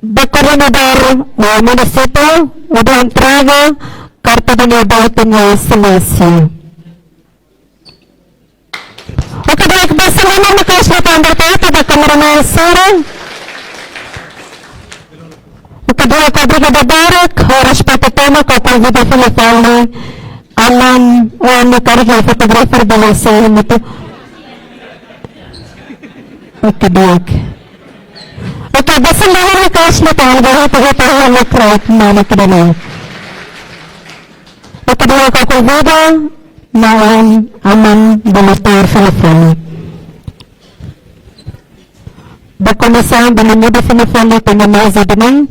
Da coordinador municipal, o da entrega, carta de voto em silêncio. O que vai acontecer na caixa da Câmara Municipal? O que vai acontecer da Barak, o respeito tema com a convida Filipone, Alan, o amigo fotógrafo da Luciana. O que vai? Oke, basta lang cash na tayo, pagkatawa na crack na nakidala. Oke, dua ko kuwada na aman donator Filipino. Bako na sa binamuda Filipino ito na maza din.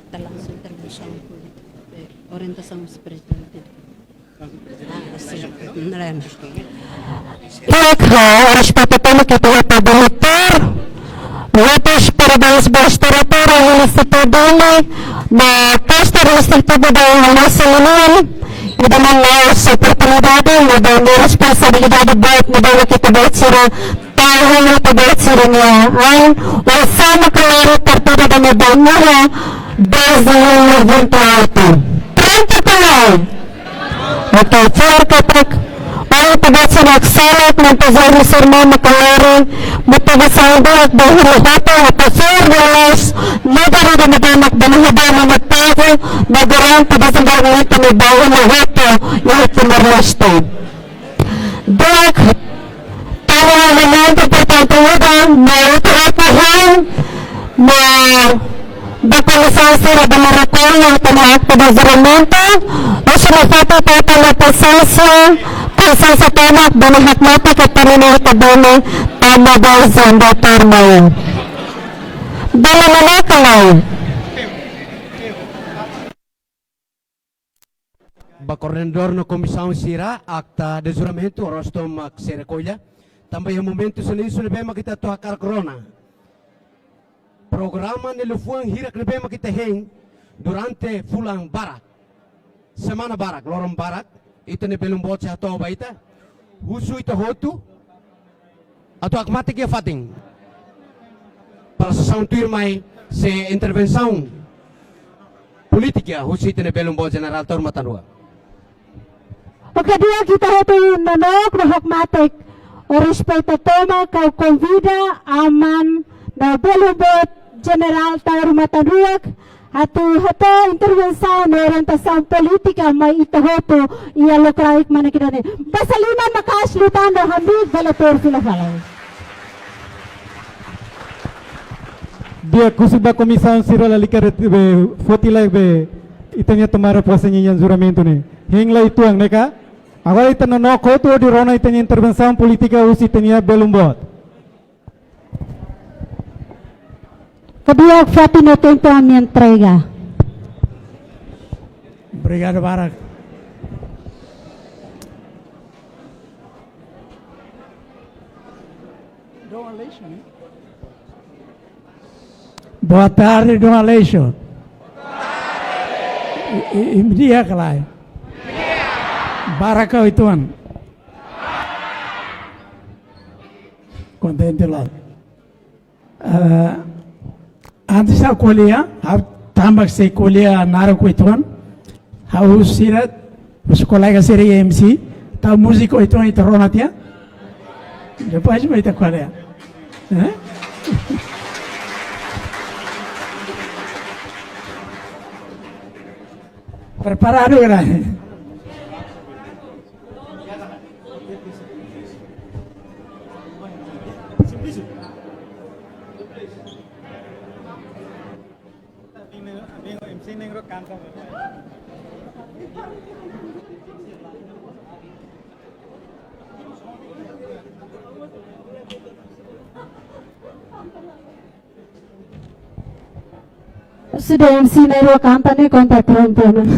Langsung terbiasa orientasi spiritual. Ika, respeto tema que tem para donator. Votos para os bastidores municipal dele, na pasta restritiva da nossa união, e da nossa oportunidade, e da minha responsabilidade de que tu vai tirar, tahu tu vai tirar niya, o sama claro partido da minha banana, 2028. Pronto tayo. Okay, for kapak. Ang pagkatsa nagsalat ng pazari sa mga makalari, matagasawag dahil hata at pasur walas, nagara na nagamak banahadama na tago, nagarang pagkasang ito may bawa na hata, yung itinarasta. Dok, tawa na lang pagkatatawagan, na ito apahan, na bakalisasa na damarakol ng panaak pagkasaramento, o sinafata tata na pasasa, sa tanak banahak mata ke panina kadone tama bazan da tarmay dala nalakalay ba coordenador na Comissão Sira acta de juramento Rostom Serecolha também o momento se nisso bem kita to akar corona programa ni lufuan hirak bem kita hen durante fulang barak semana barak lorong barak itu ne belum bot sa to baita husu ito hotu atau akmati ke fating para sa sauntuir mai se intervenção política husu ito ne belum bot general tor matanua. Oke, dia kita hotu nanok mahakmatik o respeto toma kau convida aman na belubot general tor matanuak Hatu intervenção na orientação política may itahoto iya lokraik mana kita ne. Basaliman makaslutan na hamid balator filafalay. Dia kusuba comissão sira la likaret be fotila be itanya tomara posa nyan juramento ne. Hengla itu ang neka. Agora itano no koto di rona itanya intervenção política usi itanya belumbot. Kedua, Fatino tempo a minha entrega. Obrigado, Barak. Boa tarde, Dona Aleixo. Dia kelai. Barak ituan. Contente lá. Antes a colher, a tambak se colher nara kuituan, a usirat, os colegas seria MC, tá músico ituan itu ronatia, depois vai ter colher, né? Preparado, galera? Sudah MC Nairo kantane kontak perempuan.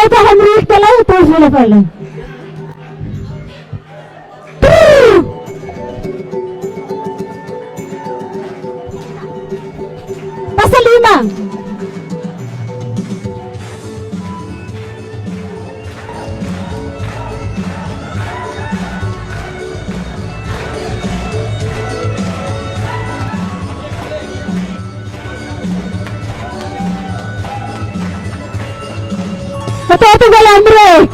itu hamri kalau terus boleh. Pasal 5. Hati-hati dalam break.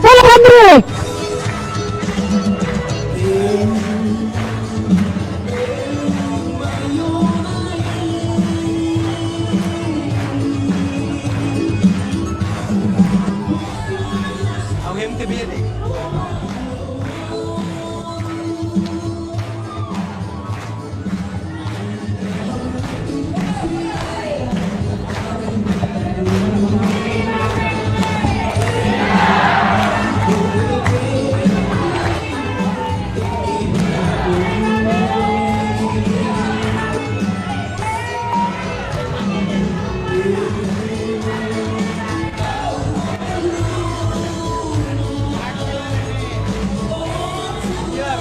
Dalam break. Ao hem te bede.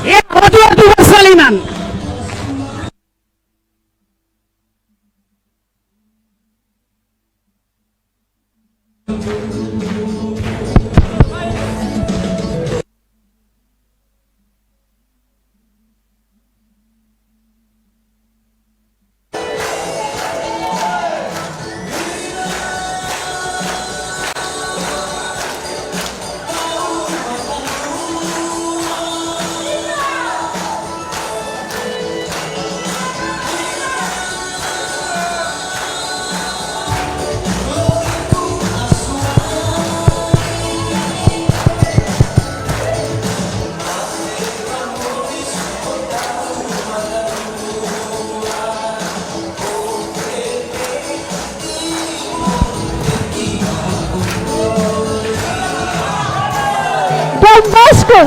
Ya, waktu bersalinan. Don Bosco.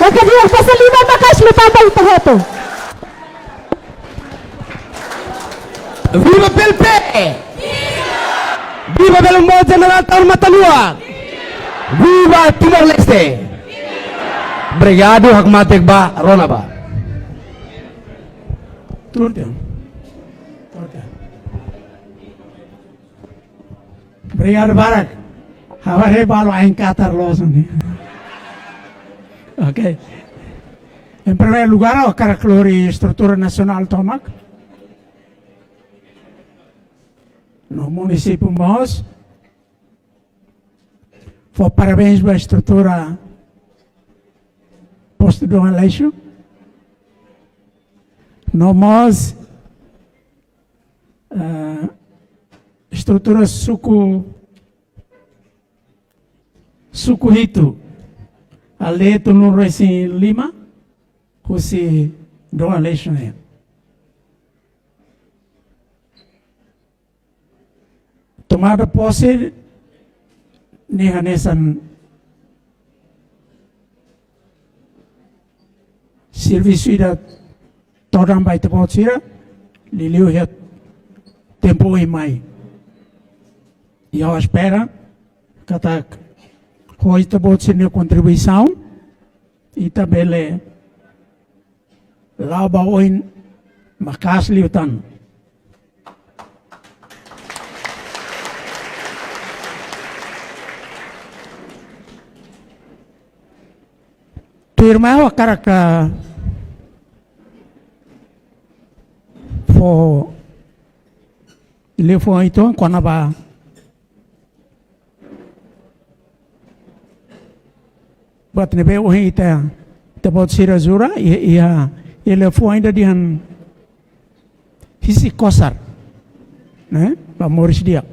Pagkadiyan pa sa 5 bakas, may tambal ito ito. Viva Pelpe! Viva Belombo General Taur Mataluag! Viva Timor Leste! Obrigado, Hakmatek ba, Rona ba? Turun dia. Obrigado, Barak. Hawari balo aing katar los ni. Okay. Em primeiro lugar, eu quero glória estrutura nacional Tomac. No município Mos. Vou parabéns para a estrutura posto do Aleixo. No Mos, estrutura Sucuhito. Ali tu no Reci Lima. Husi do Aleixo né. Tomada posse nehanesan serviço ida toram baita potsira liliu het tempo e mai e eu espero kata hoje potsira contribuição e tabele lá baoin makas liutan. Irmão, cara que for levou então quando vai buat nebe uhi ita tebot sirazura ia levou ainda dihan hisi kosar, né? Ba Moris dia.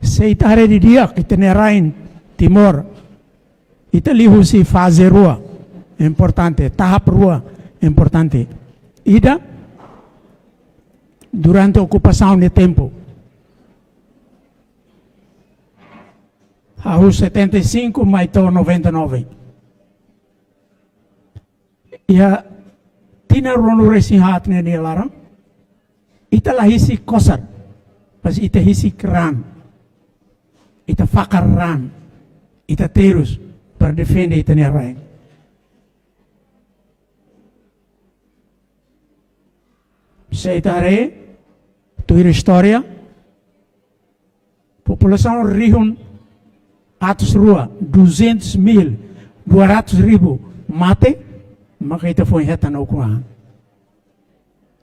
Seitare di dia kita nerain timor. Ita lihu si fase rua importante, tahap rua importante. Ida durante ocupação de tempo. Aos 75 mais 99. Ia tina rono resi hat ne larang. Ita lahisi kosar. Pas ita hisi kran. Ita fakar ran. Ita terus para defender ita rain. Seitare tu história população rihun atus rua 200.000 200.000 mate maka ita foi reta na ukuan,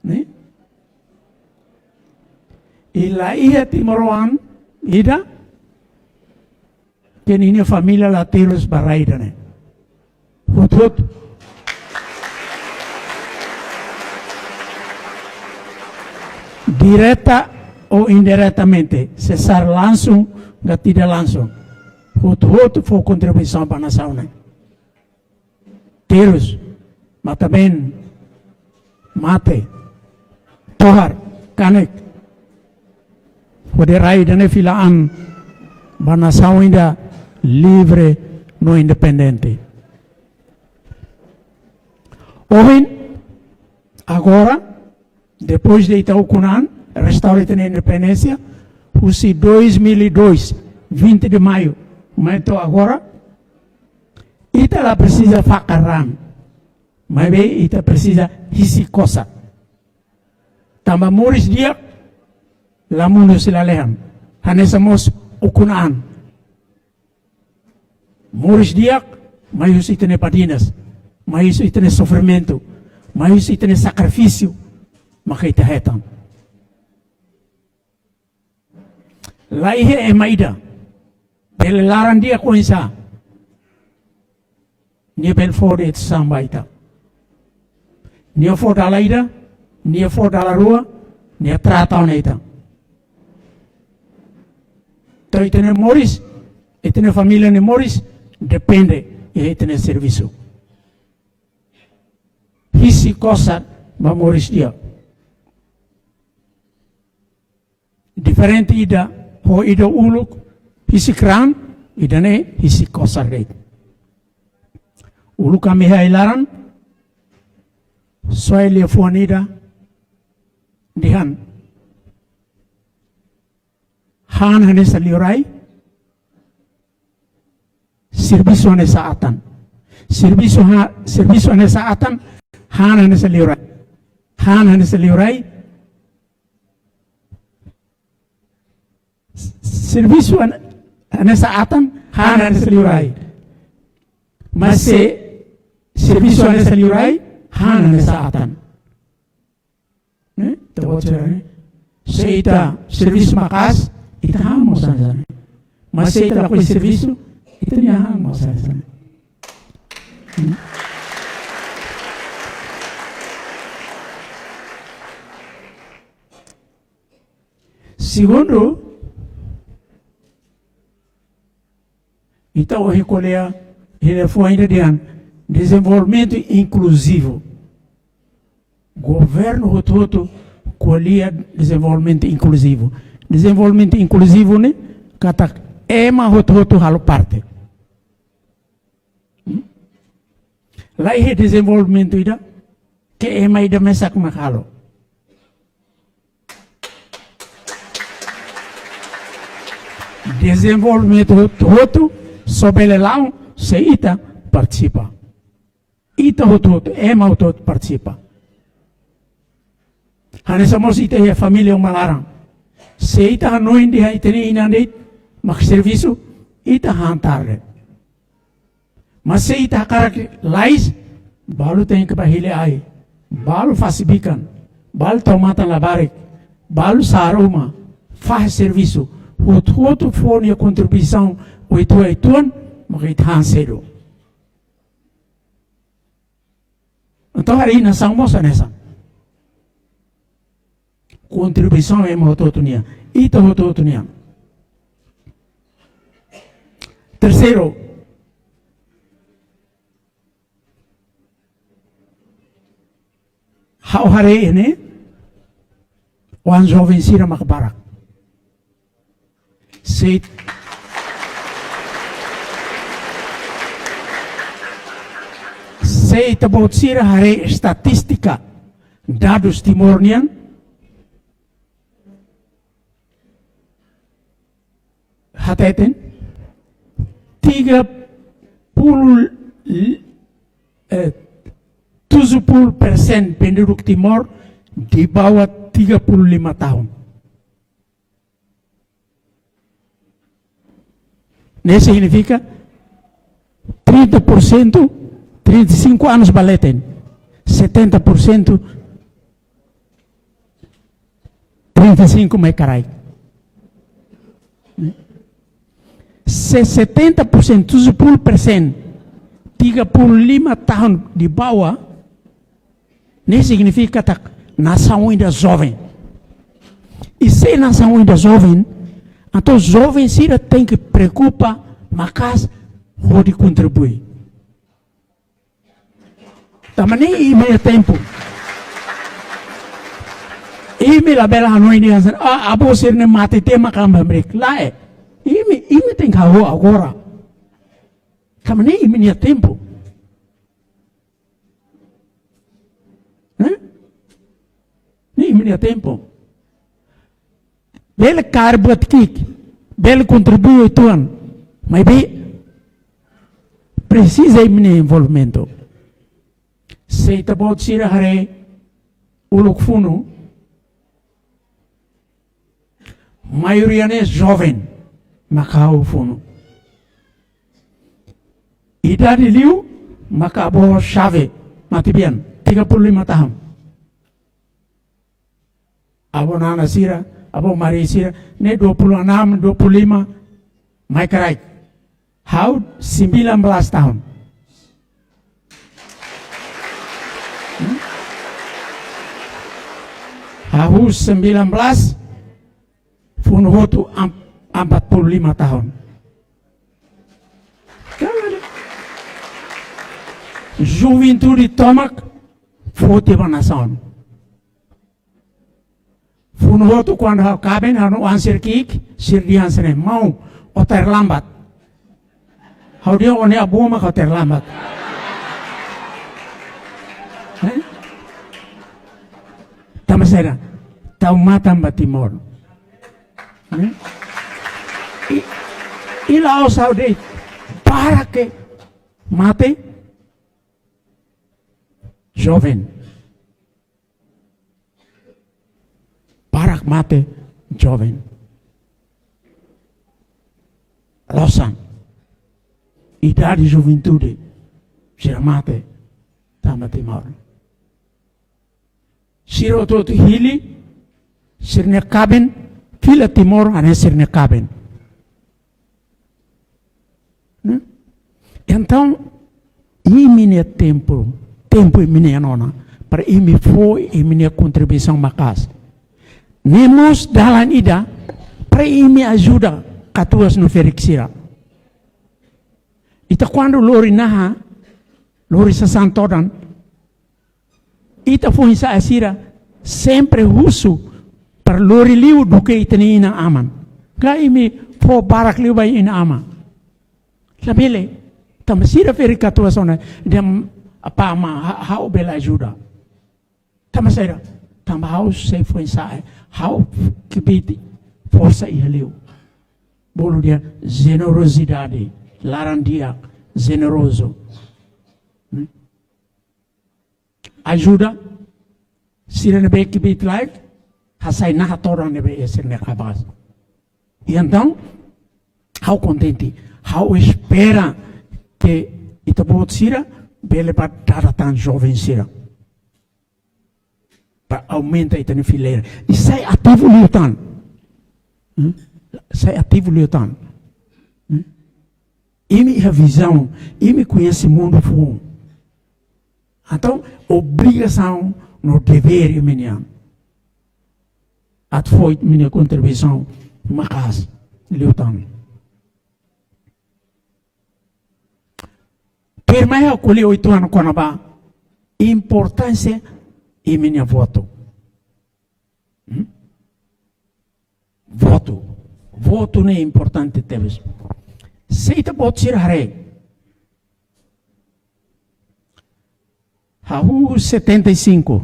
né? Ila ia timoroan ida kenini família latiros baraida né. Hut direta ou indiretamente, cessar langsung, nggak tidak langsung. Hut foi contribuição para a nação né. Terus, mata ben, mate, tohar, kanek, pode raida né filaan, para a nação ainda livre, no independente. Hoje, agora, depois de Itaúcunan, restaurante a independência, o 2002, 20 de maio, mas agora, Ita precisa fakaran, mas bem, Ita precisa hisi kosa. Tambah Moris dia, lamun silalehan, hanesamos ukunan. Moris dia, maius itene padinas, maius itene sofrimento, maius itene sacrifício, maka ita hetan. Laihe emaida, belelaran dia kuinsa, nia belford et sambaita. Nia for dalaida, nia for dalarua, nia tratau neita. Então itene Moris, itene família ne Moris, depende e itene serviço. Hisi kosa ba Moris dia. Diferente ida, ho ida uluk, hisi kran, ida ne hisi kosa reit. Uluk kami hailaran, soal lefuan ida, dihan. Han hane saliurai, serviço hane saatan. Serviço hane saatan, han hane saliurai. Han hane saliurai, serviço nessa atan hana nessa liurai, mas se serviço nessa liurai, hana nessa atan. Né? Então, se ita serviço makas, ita hamo sana. Mas se ita lakukan serviço, ita niya hamo sana. Segundo, então recolher ele foi ainda de desenvolvimento inclusivo. Governo todo colhia desenvolvimento inclusivo. Desenvolvimento inclusivo né? Kata ema todo halo parte. Lá é desenvolvimento ida que ema ida mesak makalo. Desenvolvimento todo sobre lá se ita participa. Ita todo ema todo participa. Hanya somos ita ya família malarang. Se ita hanoin dia ita ni inandit mak serviço ita hantar. Mas se ita karak lais balu tem que bahile ai. Balu fasibikan. Balu tomatan labarik. Balu saruma. Faz serviço. O todo for a contribuição o ituan makita cedo. Então hari na sangmosa nessa. Contribuição é mototonia. Ita mototonia. Terceiro, how hari ini wan jovem sira makbarak. Se tabot sira hari estatística dados timornian hateten 70% penduduk Timor di bawah 35 tahun. Isso significa 30%, 35 anos baletem, 70%, 35 mai carai. Se 70%, 70%, 35 tahun di bawah, isso significa que nação ainda jovem. E se nação ainda jovem, então jovem sira tem que preocupar, mas pode contribuir. Também é meio tempo. E me la bela hanoi ni hasan, abo sir ne mati tema kamba break. Lá é. Ime tem que agora. Também é meio tempo. Nem meio tempo. Bela carbuat kik, bela contribui tuan, mas bem precisa de envolvimento. Se tabot sira hare uluk funo, maioria é jovem, macau funo. Idade liu, macabo chave, matibian, 35 tahun. Abo nana sira, abo mari sira, ne 26, 25, mai karai. How 19 tahun. How 19, funo hotu 45 tahun. Juventude tomak, fote banasan. Funo hotu quando cabem hanu answer kik, sirdian sene mau o terlambat. How dia one abuma ka terlambat. Tamasera, tau matam batimor. Ila o saudade para que mate jovem. Para que mate jovem. Losan. Idade de juventude. Já mate tama timor. Siro to hili, sirne kaben, fila timor ane sirne kaben. Então, minha tempo e minha nona, para imi foi e minha contribuição macas. Nemos dalan ida, para imi ajuda katuas no ferixira. Ita quando lori naha, lori sa santodan, ita foi sa asira, sempre husu, para lori liu duke itani ina aman. Ga imi po barak liu bay ina ama. Labile, tamasira feri katuas ona, dem apa ma hau bela ajuda. Tamasira, tam hau se foi sa, hau kibiti, força e liu. Bolo dia generosidade, larandia, generoso. Ajuda, sira nebe kibit life, hasai na toran nebe esir ne kabas. E então, how contente, how espera que itabot sira, bele para dar tan jovem sira. Para aumenta itane fileira. E sai ativo liutan. Sai ativo liutan. Imi a visão, imi conhece o mundo fundo. Então, obrigação no dever minha. At foi minha contribuição numa casa, liutan. Per mai eu colhi 8 anos com a importância e minha voto. Voto. Voto não é importante, teves. Seita pode ser hare. Hahu 75.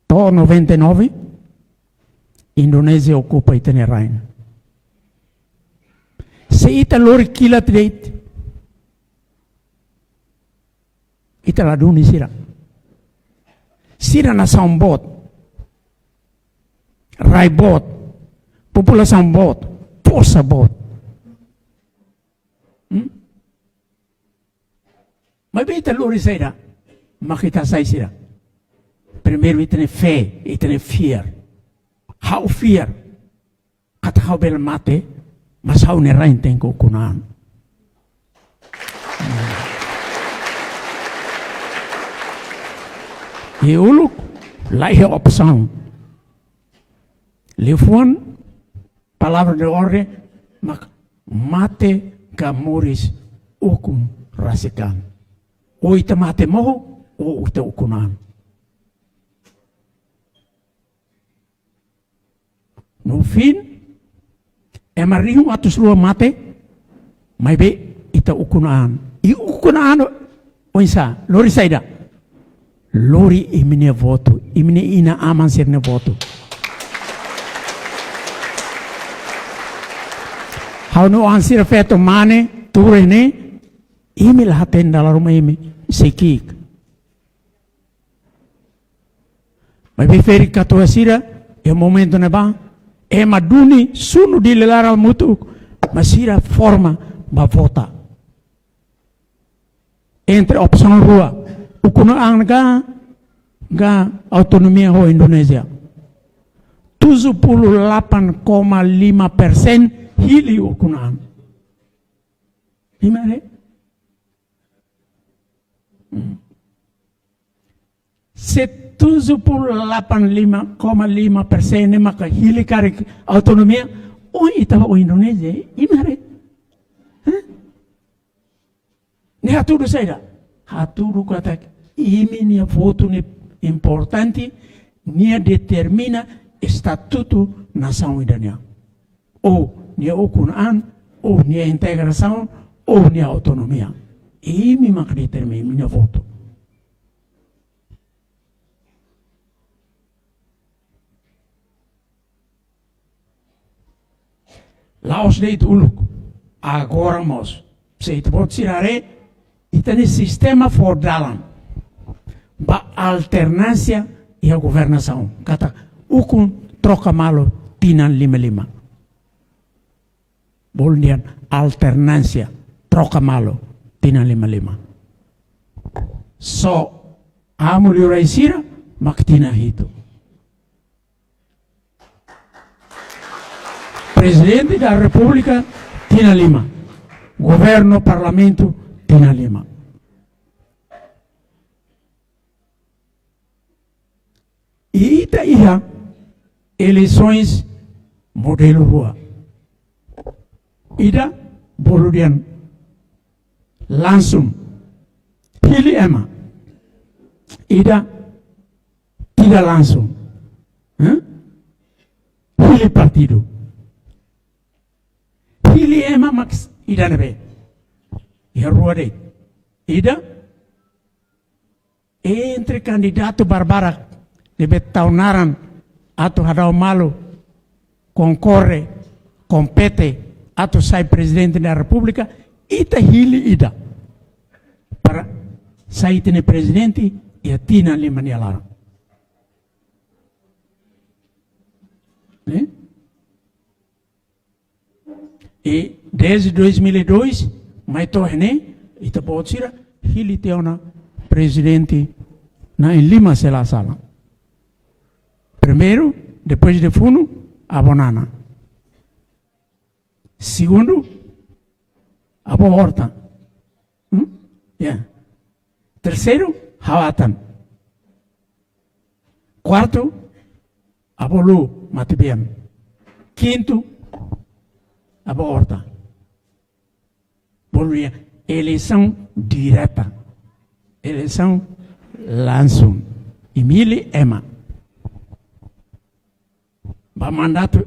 To 99. Indonésia ocupa Itenerain. Seita lori kilat date. Ita la duni sira. Sira na sambot. Raibot. População bot. Força bot. Mas bem, lori sira. Makita sai sira. Primeiro itene fé, itene fear. How fear. Kata how bel mate, mas how ne rain tenko kunan. E uluk, lai opção. Lefuan, palavra de ordem, mate kamuris ukun rasikan. O ita mate moho, o ita ukunan. No fim, é marido atus rua mate, mas be ita ukunan. E ukunan, oisa, lori saida. Lori imine voto, imine ina aman serne voto. How no answer feto mane, turene, imi lahaten dalam rumah imi, sekik. Mas be feri katua sira, e momento neba, e maduni sunu di lelara mutu, masira forma ba vota. Entre opção rua. Ukunaan ga autonomia ho Indonesia. 78,5% hili ukunaan. Gimana? Se 78,5% maka hili karik autonomia o itawa o Indonesia. Gimana? Ni haturu saya. Haturu kata imi nia voto ne importante nia determina estatuto nação idania. Ou nia okunan, ou nia integração, ou nia autonomia. Imi mak determina nia voto. Laos deit uluk. Agora mos. Seit vot sirare. Itane sistema for dalan. Ba alternância e a governação. Kata ukun troca malo tinan 55. Bolnian alternância troca malo tinan 55. só amo Raisira, Maktina Hito. Presidente da República, Tina Lima. Governo, Parlamento, Tina Lima. E Itaíra, eleições modelo rua. Ida, Boludian, Lansum, Hili Ema. Ida, Tida Lansum. Hili Partido. Hili Ema Max Ida Nebe. E rua de. Ida, entre candidato Barbara deve taunaran atau hadau malu concorre, compete atau sai presidente da República, ita hili ida para sai tene presidente e a Tina Lima nialara. E desde 2002, mai torne ita pode ser hili teona presidente na em Lima se la sala. Primeiro, depois de Funo, a Bonana. Segundo, a Horta. Terceiro, Hawatan. Quarto, a Bolu, Matibian. Quinto, a Horta. Boluia, eleição direta. Eleição Lansum. Emília Ema. Ba mandato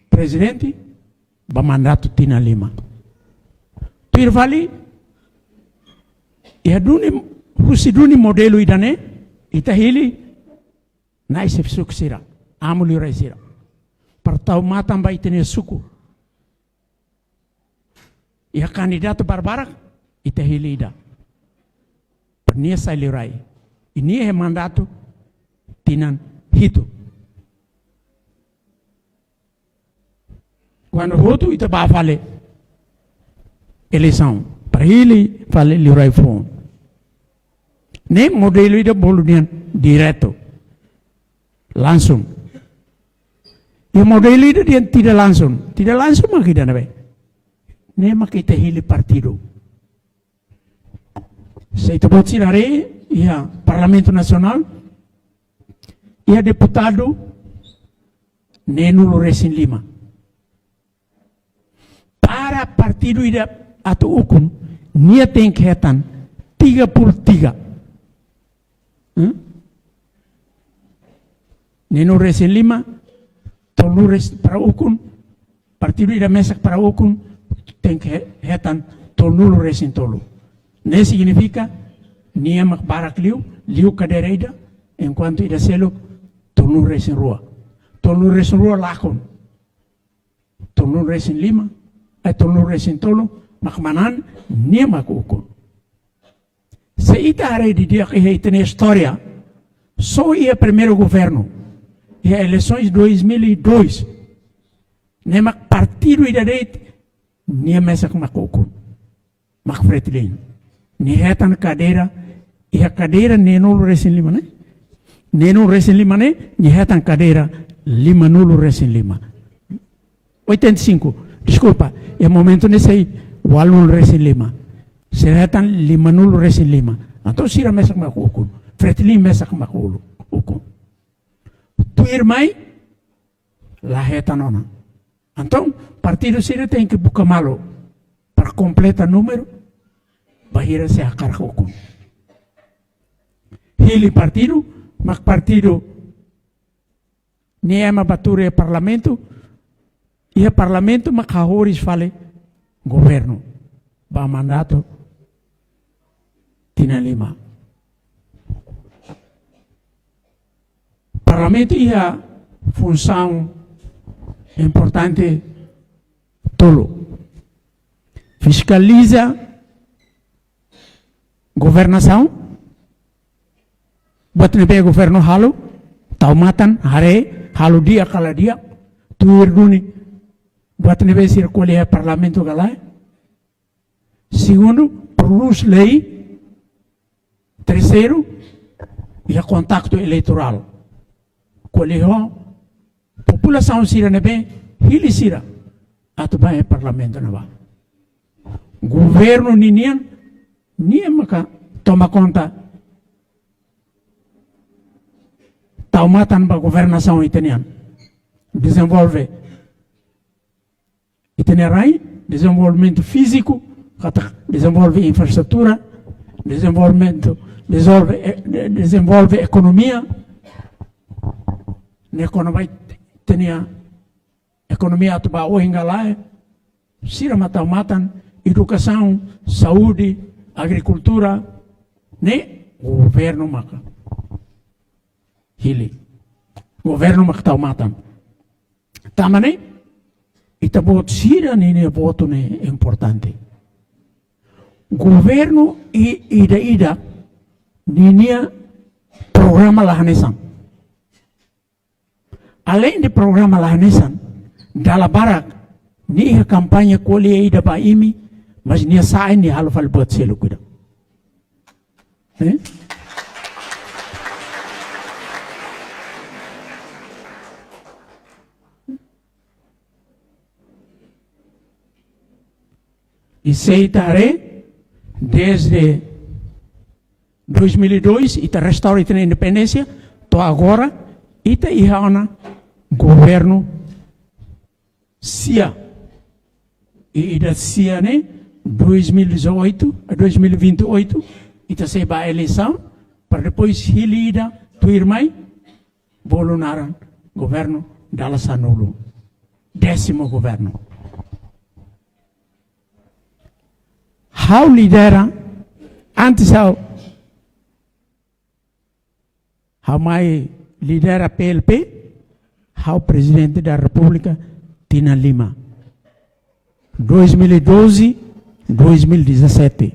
presidente, ba mandato Tina Lima. Pirvali, e aduni, husiduni modelo idane, itahili, naisef suksira, amuli raisira. Partau matam ba itene suku. E a candidato Barbara, itahili ida. Pernia sai lirai. Ini é mandato Tinan Hito. Quando voto ita ba fale eleição para ele fale lirai fon. Nem modelo ida boludian direto. Langsung. E modelo ida dia tidak langsung. Tidak langsung makida nabe. Nem makita hili partido. Seito botirare ia Parlamento Nacional ia deputado Nenulo Resin Lima. Para partido ida atau hukum, nia tengketan 3/3. Nenu Resin Lima, tolu para hukum, partido ida mesak para hukum, tengketan tolu resin tolu. Ne significa, nia mak barak liu cadeira ida, enquanto ida selo, tolu resin rua. Tolu resin rua lakon. Tolu resin Lima, tolu resin tolu, makmanan nia makuko. Se ita are di dia que tem história, só ia primeiro governo, e eleições 2002, nem mak partido ida deit, nia mesak makuko, mak fretilin, ni hetan cadeira, e a cadeira nenulo resin Lima, né? Nenulo resin Lima, né? Ni hetan cadeira Lima nulo resin Lima. 85. Desculpa, é momento nesse aí, o aluno resin Lima. Se retan Lima nulo resin Lima. Então, sira mesak makuko. Fretilin mesak makulo. Tu irmãe, lá retan nona. Então, partido sira tem que buscar malo para completar número, bahira se akar hukum. Hili partido, mak partido niema bature parlamento, e o parlamento makahoris fale governo, ba mandato Tina Lima. Parlamento ia função importante tolo. Fiscaliza governação, buat nebe governo halu, taumatan, hare, halu dia kala dia, tuir duni, buat nebe circular parlamento galai. Segundo, produz lei, Terceiro, ia contacto eleitoral. Qual população sira nebe, hili sira, atu vai parlamento na ba. Governo ninian, maka toma conta. Taumatan ba governação itenian. Desenvolve itinerai, desenvolvimento físico, desenvolve infraestrutura, desenvolve economia. Na economia tenia economia atuba o engalai, sira matan educação, saúde, agricultura, ne governo maka. Hili. Governo maka taumatan. Tamane, ita bot sira nini voto ne importante. Governo ida ninia programa lahanesan. Além de programa lahanesan, dala barak ni kampanye kuliah ida ba imi, mas nia sain ni halfal buat selu kuda. E seitare desde 2002 ita restaura a independência, to agora ita ihana governo SIA. E ida SIA ne 2018 a 2028 ita se ba eleição para depois hilida tuirmai volunaran governo dala sanulu 10º governo. How lidera antes how mai lidera PLP, how presidente da República Tina Lima 2012 2017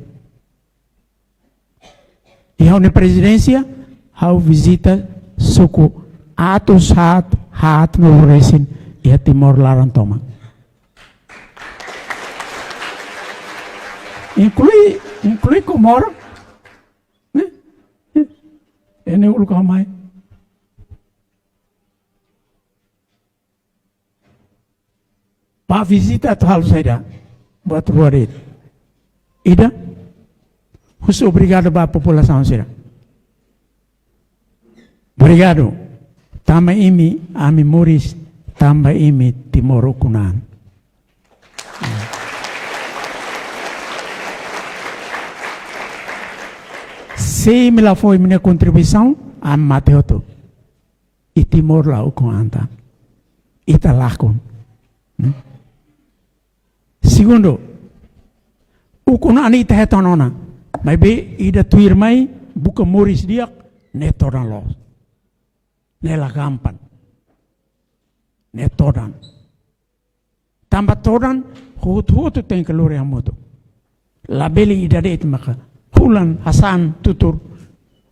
e how na presidência how visita suku atos hat no resin e Timor Larantoma. Inclui Comoro, né? Ene ulko mai. Pa visita tal saida, buat warid. Ida, husu obrigado ba população sira. Obrigado. Tama imi ami Moris, tamba imi Timor Kunan. Se me lá foi minha contribuição a Mateoto e Timor lá o com anta e tá lá com. Segundo, o com ani tá retornona, mas be ida tuir mai buka Moris dia netorna los, nela gampan, netoran, tambah toran hut tem calor yang moto, labeli ida det maka. Hulan Hasan tutur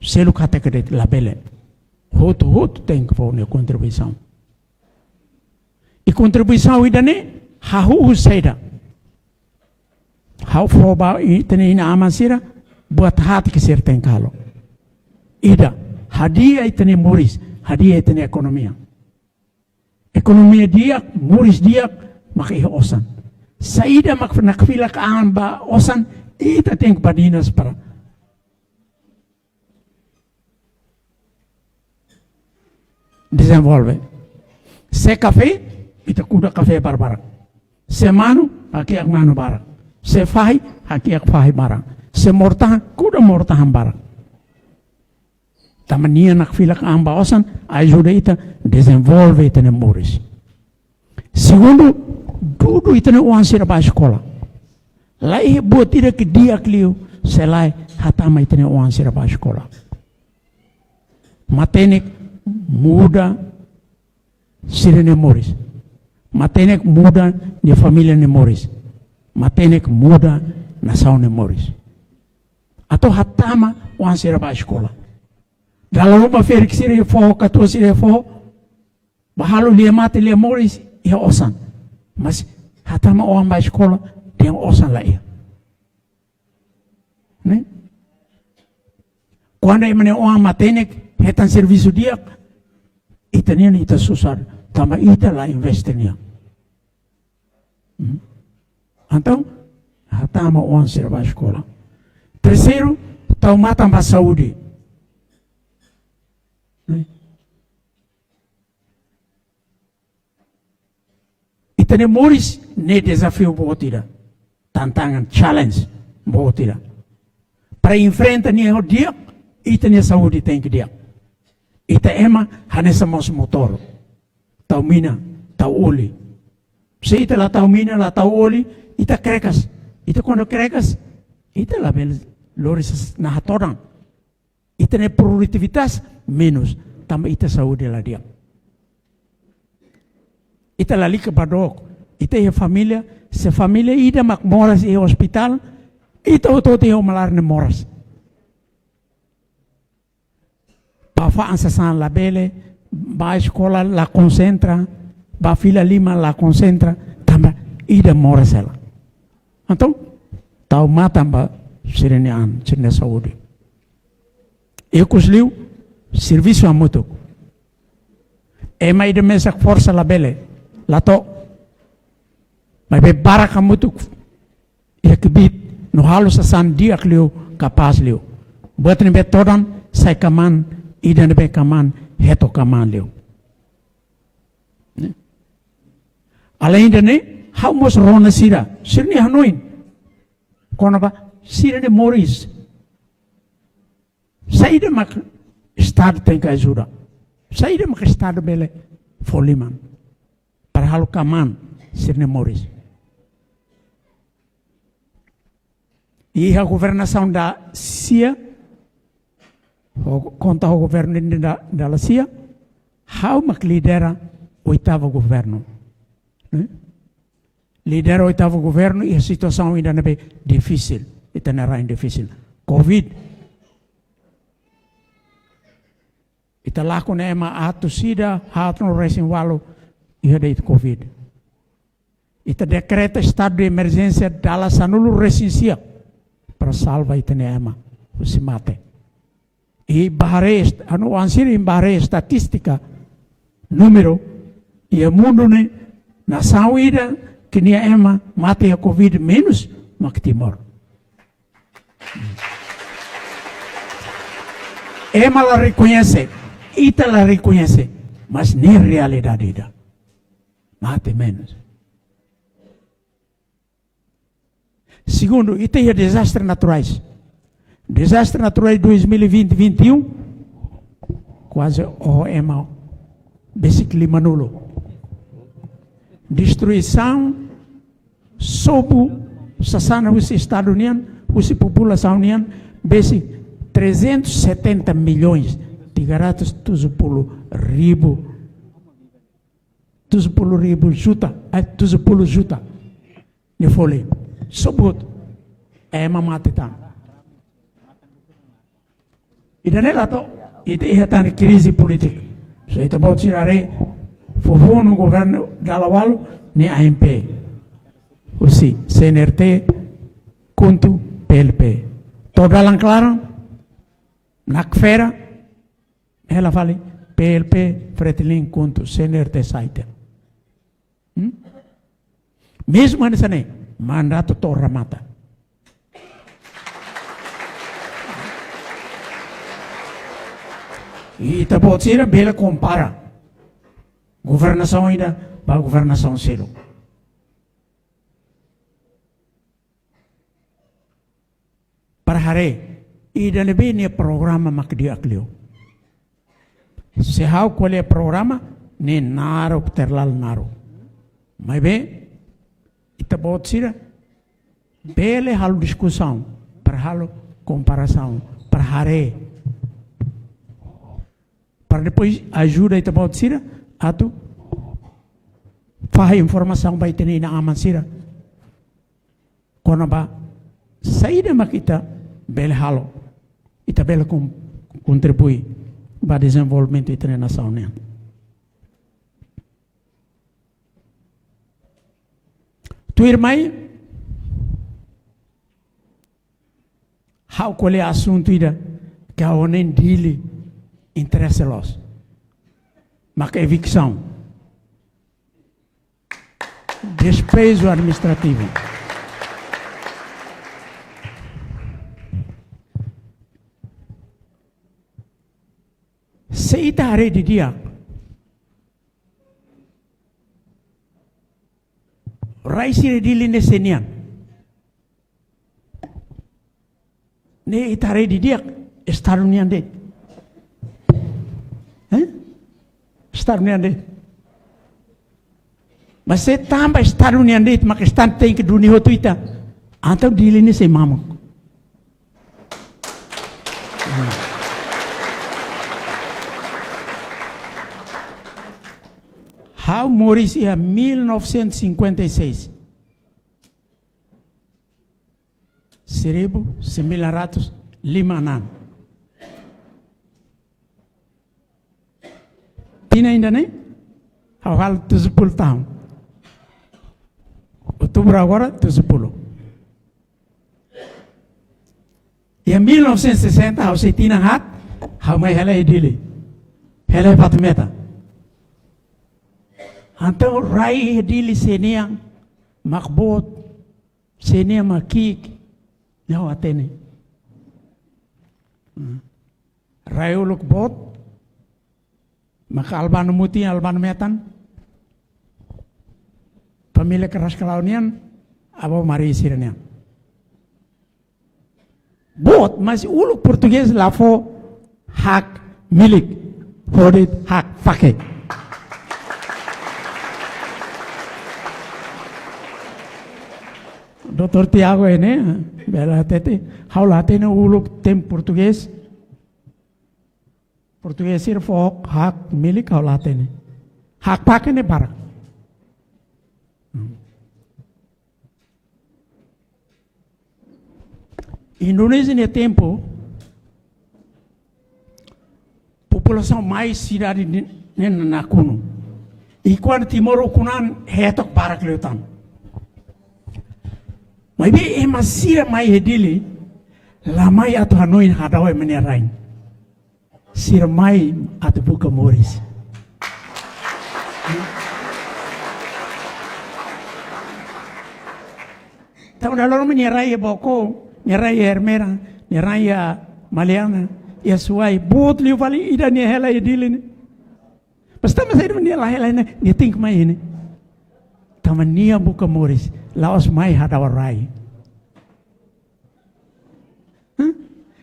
selu kata kedet labele hot tem que fazer contribuição e contribuição idane hahu saida hau foba itene ina amasira buat hati que ser tem kalo ida hadiah itene Moris hadiah itene ekonomia dia Moris dia makai osan saida mak nakfila ka ba osan ita tem padinas para desenvolve. Se café, ita kuda café barbarang. Se mano, aqui ak mano barang. Se fahi, aqui ak fahi barang. Se mortahan, kuda mortahan barang. Tamania nak filak amba osan, ajuda ita desenvolve ita ne Moris. Segundo, tudo ita ne uang sira ba escola. Lai buat ida ke dia kliu selai hatama itene uang sira ba sekolah. Matenek muda sirene Moris. Matenek muda di família ne Moris. Matenek muda nação ne Moris. Atau hatama uang sira ba sekolah. Dalam rumah ferik sira fo kato sira fo bahalo lia mate lia Moris ya osan. Mas hatama uang ba sekolah yang osan lah ya, ne? Quando é orang matenek, hetan serviço dia, ita nian ita susar, tama ita lá investir. Então, hatama orang serba escola. Terceiro, tau matam para saúde. Ita ne moris ne desafio botira, tantangan challenge botira. Para enfrentar ni o dia, ita ne saúde tem que dia. Ita ema hanesa mos motor, tau mina, tau oli. Se ita la tau mina, la tau oli, ita krekas. Ita quando krekas, ita la bel loris na hatoran. Ita ne produtivitas menos, tama ita saúde la dia. Ita la lika badok, ita e família, se família ida mak moras e hospital, ita o tote o malar ne moras. Bafa ansasan la bele, ba escola la concentra, ba fila lima la concentra, tamba ida moras ela. Então, tau matamba sirene saúde. Eu cusliu serviço a muito. É mais de mesa força la bele. Lato, mas be baraka muito e que bit no halo sa san dia clio capaz leo. Buat ni be todan sai kaman ida ni be kaman heto kaman leo. Além de ne, how mos rona sira sirni hanoin. Kono ba sira ne moris. Saída mak estado tem que ajuda. Saída mak estado bele foliman. Para halo kaman sirne moris. E a governação da CIA, conta o governo da CIA, how mak lidera o oitavo governo. Lidera o oitavo governo e a situação ainda não é difícil. Está na difícil. Covid. Ita lá com ema ato sida, ato no resin walo, e de Covid. Ita decreta estado de emergência dala sanulu resinsia para salvar ita ema, o se mate. E bahare, anu ansir em bahare estatística, número, e o mundo ne, na saúde, que nem ema mate a Covid menos, mak Timor. Ema la reconhece. Ita la reconhece, mas nem realidade ida. Mate menos. Segundo, ita é desastres naturais. Desastres naturais 2020-21, quase o ema desse clima nulo. Destruição sob sasana os Estados Unidos, os população união, desse 370 milhões. 370 ribu juta, 370 juta. Ne fole. Sobut. Mamate tan. Ida nela to, ida ia tan crise politica. So ita bot tirare fofo no governo dalawalo ne AMP. Usi CNRT contu PLP. Toda lang claro. Nakfera ela fala PLP Fretilin conto CNRT site. Mesmo nessa né, mandato torra mata. E tá bom tira bela compara. Governação ainda para governação zero. Para hare, ida lebih ni programa makdi aklio. Se hau qual é o programa, nem naro terlal naro. Mas bem, ita bot sira, bele halo discussão, para halo comparação, para hare, para depois ajuda ita bot sira, atu faz informação para ter na aman sira. Quando ba saída makita bele halo, ita bele contribui para desenvolvimento e treinação, né? Tu irmã, how qual é assunto ida que a onem dele interessa los. Mas evicção. Despejo administrativo. Se ita hari di dia, raisi dili ne senian, ne ita hari di dia, estarunian de, estarunian de. Mas se tambah estarunian de, maka estan tem que dunia tu ita, atau dili ne se mamuk. How Morris ia 1956. 1956. Tina ainda né? Hal 70 tahun. Outubro agora 70. Ia 1960 hau se tina hat, hau mai hela edile. Hela patumeta. Então, rai dili seniang makbot, seniang makik, nyaw atene. Rai uluk bot, maka alban muti, alban metan, pemilik keras kelaunian, abo mari sirenian. Bot masih uluk Portugis lafo hak milik, hodit hak pakai. Dr. Tiago ini, bela tete, hau latene uluk tem Portugis, Portugis fok hak milik hau latene, hak pakai ne barak. Indonesia ne tempo, população mais cidade ne nakuno, e quando Timor Okunan hetok barak leutan. Mas bem, é masira mai hedili, lamai atau Hanoi hadawai menerain, sirmai atau buka Morris. Tahu dah lalu menerai boko, menerai hermera, menerai Maliana, ya suai, buat liu vali ida ni hela hedili ni. Pasti masih ada menerai hela ni, dia think mai ini. Taman nia buka Morris. Laos mai hadawar rai.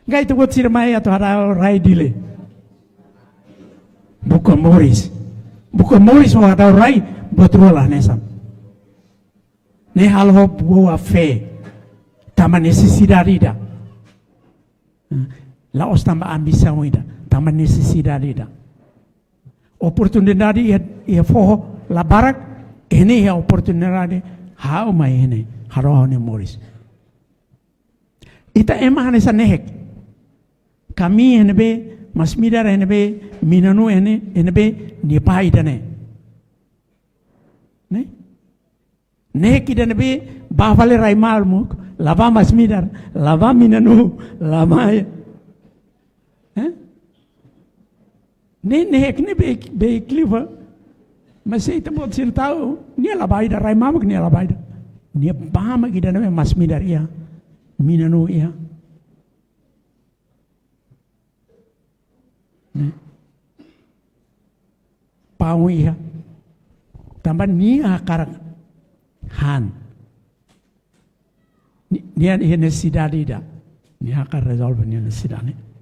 Gai tu buat sirmai atau hadawar rai dile. Buka Morris. Buka Morris mau hadawar rai buat rola nesam. Ne hal ho buah fe. Tama necessidade ida. Laos tambah ambisão ida. Tama necessidade ida. Oportunidade ia foho la barak. Ini ya oportunidade. How mai ini haro ne Morris. Ita emah ne sanehek. Kami enebe masmidar enebe minanu enebe nipai dane. Ne? Nehek idanebe bavale raimal muk lava masmidar lava minanu lama. Ne nehek ne be kliva. Mas itu buat sih tahu, ni alabaida, rai mamak ni alabaida, ni bama kita nama mas midar ia, minanu ia, pau ia, tambah ni akar han, ni ia necessidade ida, ni akar resolve ni necessidade.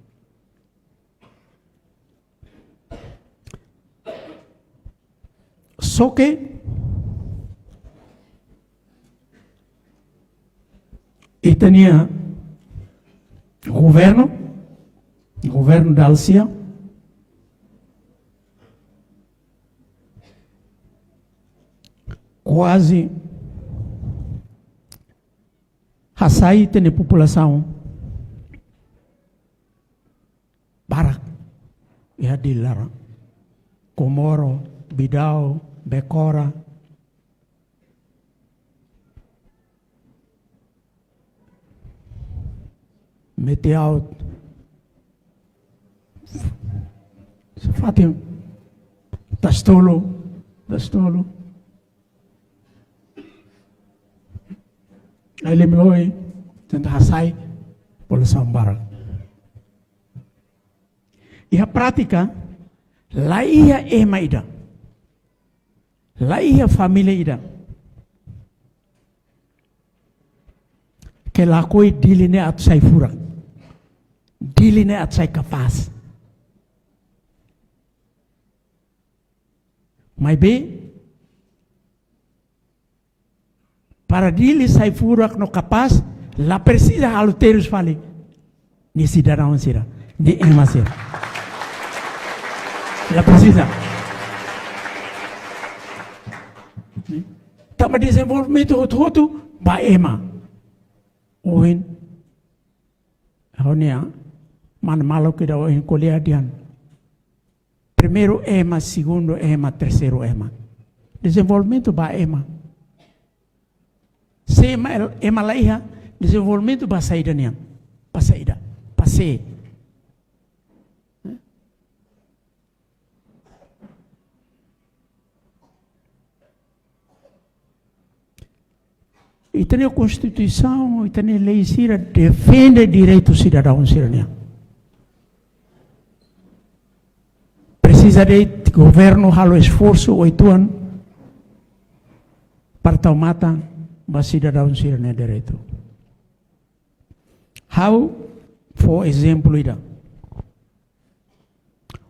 Só que e tinha governo da Alcia, quase a saída da população barak ya dilarang Komoro, Bidau, Bekora, mete out fatin tastolo ai le meloi tenta hasai população barak. E a prática lá ia ema ida, lá ia família ida, que lá coi diline at sai fura, diline at sai capaz. Mas bem, para dili sai fura no capaz, lá precisa haluteiros fale, ni cidadão sira, ni ema sira. Lá precisa. Tama desenvolvimento todo ba ema. Ohin. Ahonia, man malo que da ohin colia dian. Primeiro ema, segundo ema, terceiro ema. Desenvolvimento ba ema. Se ema laiha, desenvolvimento ba saída nian. Pa saída. Passei. E tem a Constituição, e tem a lei sira, defende direito cidadão sirania. Precisa de governo halo esforço 8 anos para tomar o cidadão sirania direito. How, for exemplo, ida.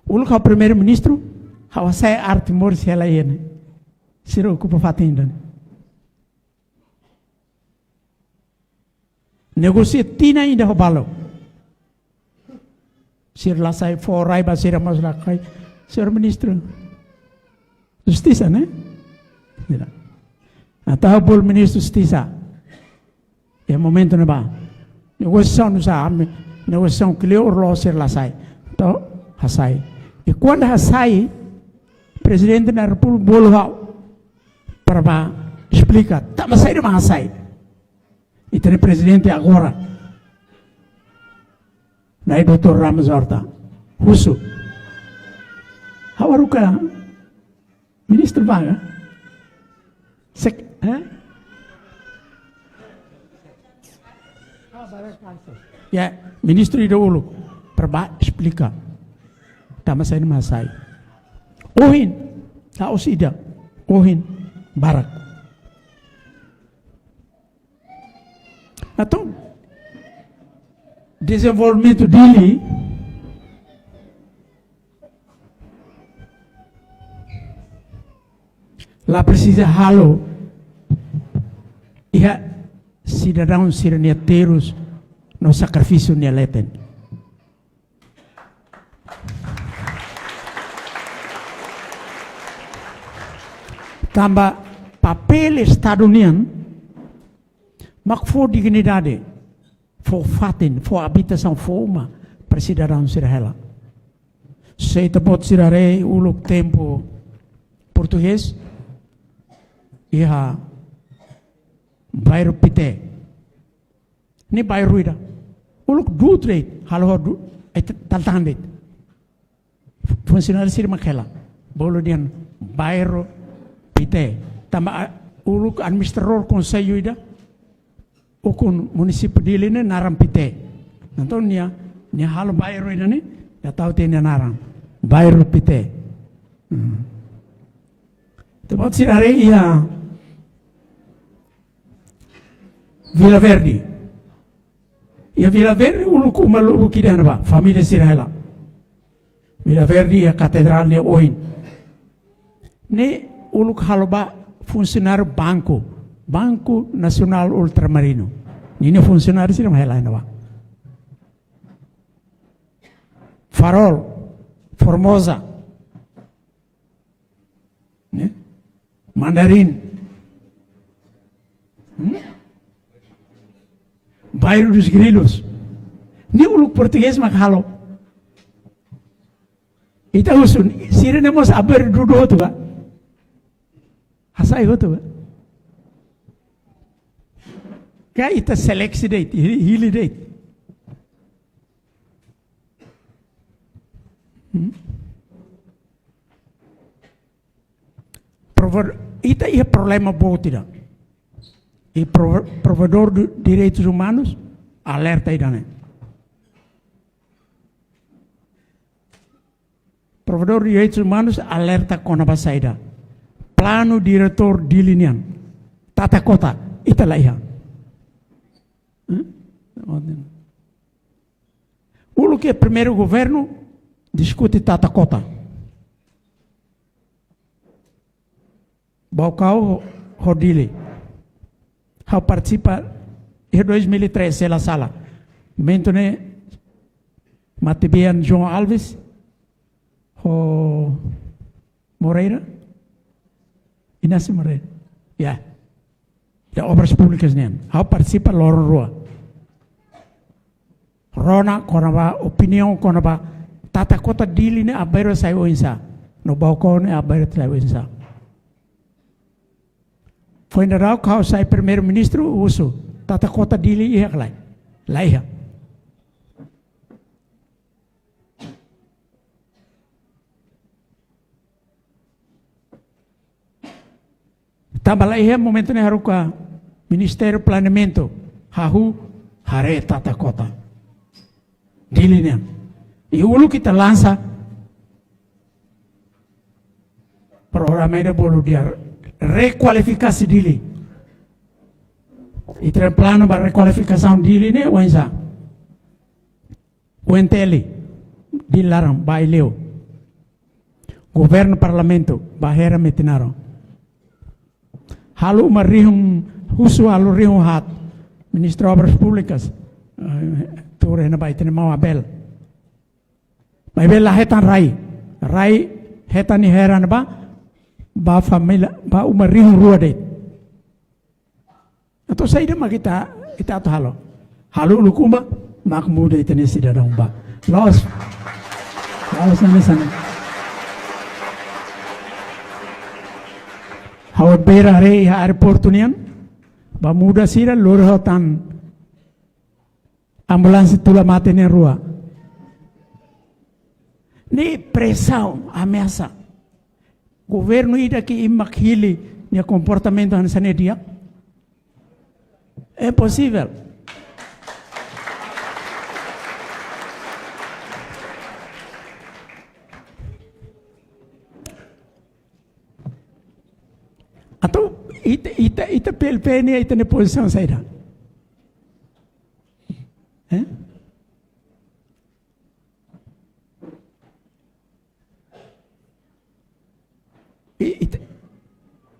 O local primeiro-ministro, how sai arte morse ela ia, sira ocupa fatinda. Negosia tina ainda robalo. Sir lá sai forai ba sir mas lá cai. Senhor ministro, justiça, né? Até o bol ministro justiça. É momento não ba. Negociação não sabe. Negociação que leu o sir lá sai. Então, hasai. E quando hasai, presidente da república bolo para explicar. Tá mas sai de hasai. E tem presidente agora. Daí Dr. Ramos Horta. Russo. Hawaruka. Ministro Vaga. Ya, ministro Idaulu. Para explicar. Tama sa inyo masay. Ohin. Taos ida. Ohin. Barak. Então, desenvolvimento dele lá precisa halo e a cidadãos siraniateiros no sacrifício neleten. Tambah papel estadunidense mak for dignidade, for fatin, for habitação, for uma para cidadão sirahela. Se tapot sirare uluk tempo português, iha bairro pite, ni bairro ida, uluk dutre, halo taltandit, funcionário sir makela, bolo dian bairro pite, tamba uluk administrador conselho ida. Ukun município dele ne naram pite. Então nia halo bairro ida ne ya tahu te naram bairro pite. Tempat sirare ia Vila Verde. Ia Vila Verde uluku malu kidan ba família sirahela. Vila Verde ia katedral ne oin. Ne uluk halo ba funcionário Banco Nacional Ultramarino. Ini funcionário sih namanya lain apa? Farol, Formosa, Mandarin, Bairro dos Grilos. Ni uluk português makhalo. Ita usun, sira nemos aber dudo tu ba? Hasai tu ba? Kaya ita seleksi date, hili date. Ita é problema bom tidak. E provedor de direitos humanos alerta idane. Provedor de direitos humanos alerta kona basaida. Plano diretor dilinian. Tata kota ita laiha. O que é primeiro governo discute tata kota. Bocau Rodile. How participa em 2013 na sala. Mentone Matibian João Alves. O Moreira. Inácio Moreira. Yeah. De obras públicas nem. How participa Loro Rua. Rona konaba opinião konaba tata kota dili ne abairo sai oinsa. No Bocau ne abairo sai oinsa. Foi na rau kau sai primeiro-ministro uso tata kota dili ia klai laiha tambah laiha momento ne haruka Ministério Planeamento hahu hare tata kota dili ne e ulu kita lança programa ini bolu dia requalificasi dili. Itu plano para requalificação dili ne wensa. Wenteli dilarang baileu. Governo parlamento bahera metinaro. Halu marihum husu halu rihum hat. Ministro Obras Públicas ture na baitene mau abel. Baibel lahetan rai hetan ni heran ba família ba umarihum rua deit. Atau saya ida kita atau halo lukuma mak muda itu ni sida dong ba. Los sana. Hawat beira re ha airport nian ba muda sida lor hotan ambulans tula mate ni rua. Ni pressão ameaça. Governo ida que imakhili nia comportamento hansane dia é possível. Atau ita pelpenia ita ne posição saída.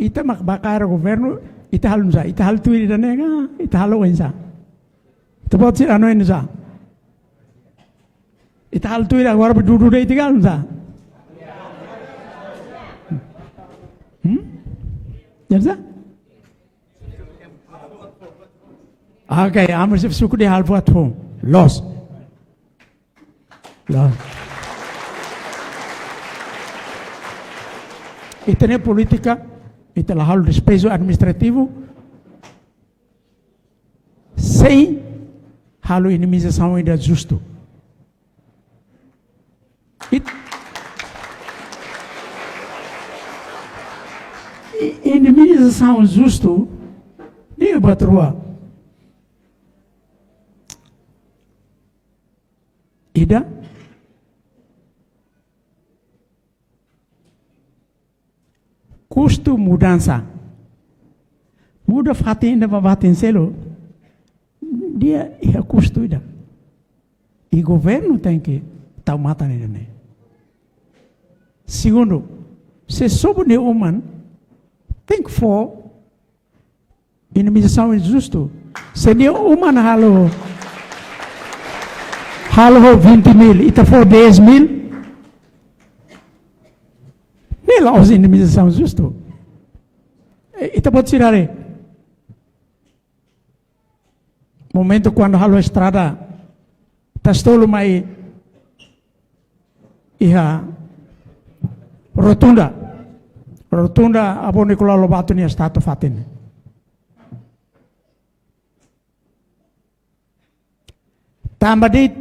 Ita makbakar governo ita halunza ita hal tuiri danega ita halo wensa ita bot sir ano enza ita hal tuiri agora dudu dei ita halunza Jansa okay amar se suku de hal buat home loss ita ne política ita lá o despejo administrativo sem halo inimização ainda justo. Inimização justo nem batrua. Ida custo mudança. Muda fatinda babatin selo. Dia é custo ida. E governo tem que tomar nele. Segundo, se sobre o humano tem que for inimização injusto. Se o humano halo 20.000, ita for 10.000. Nela os inimização justo. Ita pode tirar momento quando halo estrada tastolo mai iha rotunda abo Nicolau Lobato ni stato fatin. Tambah di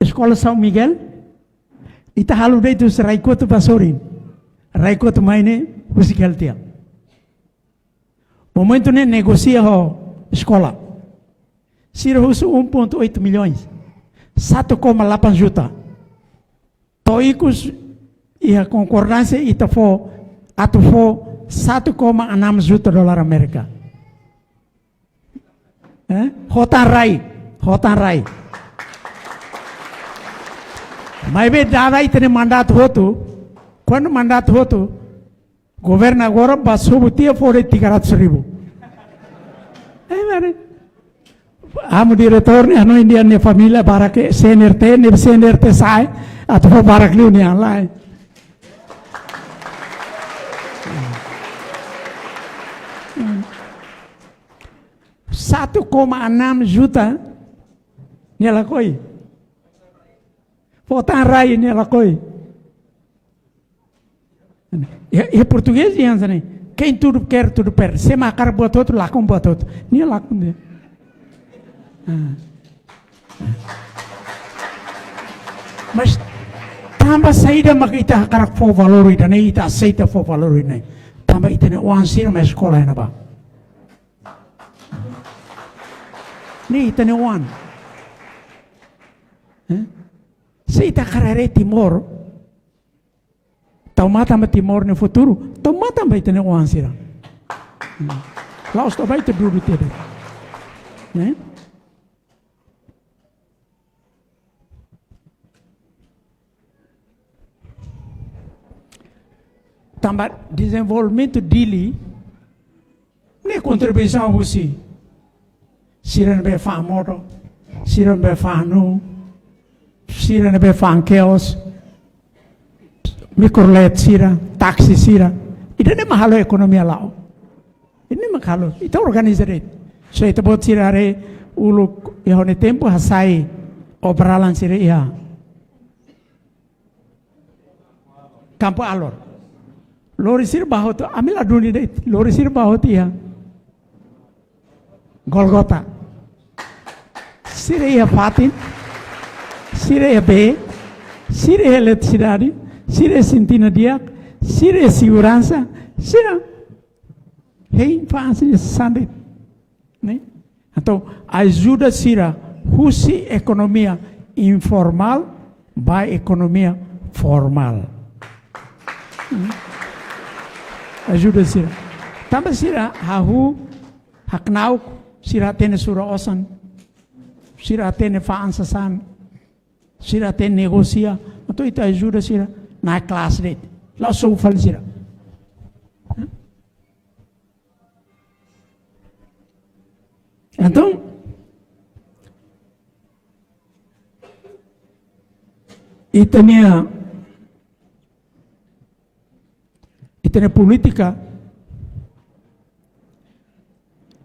Sekolah São Miguel ita halu dei tu Raikoto Pasorin. Raikoto maine musical dia. Momento ne negocia ho escola. Sira husu 1,8 milhões. 1,8 juta. Toikus ia concordância ita fo atu fo 1,6 juta dolar Amerika. Hotan Rai. Mas be dada itene mandato hotu, quando mandato hotu, governo agora passou butia fora 300.000. Mare. Amo diretor ni ano India ni família barak CNRT sai atau barak liu ni alai. 1,6 juta niela koi. Hotan Rai niela koi. É português e né? Quem tudo quer, tudo perde. Se macar buat outro, lakum buat outro. Nia lakum dia. Mas tambah saída makita karak fo valor ida ne ita aceita fo valor ida ne. Tambah ita ne uang sir mas sekolah ina ba. Ne ita ne uang. Se ita karare Timor. Tau mata ma Timor no futuro, tau mata vai ter uang sira. Lá os vai ter duro ter, né? Também desenvolvimento dele, nem contribuição você. Sira não be famoso, sira não be fanu, sira não be fankeos. Microlet sira, taxi sira. Ida ne mahalo ekonomia lao. Ini mahalo. Ita organizare. So ita bot sira re ulu yahone tempo hasai obralan sira iya. Campo alor. Lori sira bahot amila duni de. Lori sira bahot iya. Golgota. Sira iya fatin. Sira iya be. Sira iya let sirari. Sira sentina dia, sira segurança, sira infância sande, né? Então ajuda sira husi economia informal by economia formal. Ajuda sira. Tambah sira hahu haknau sira tene sura osan, sira tene faansasan, sira tene negocia. Então itu ajuda sira. Naik kelas deh, langsung falsira. Então, itania política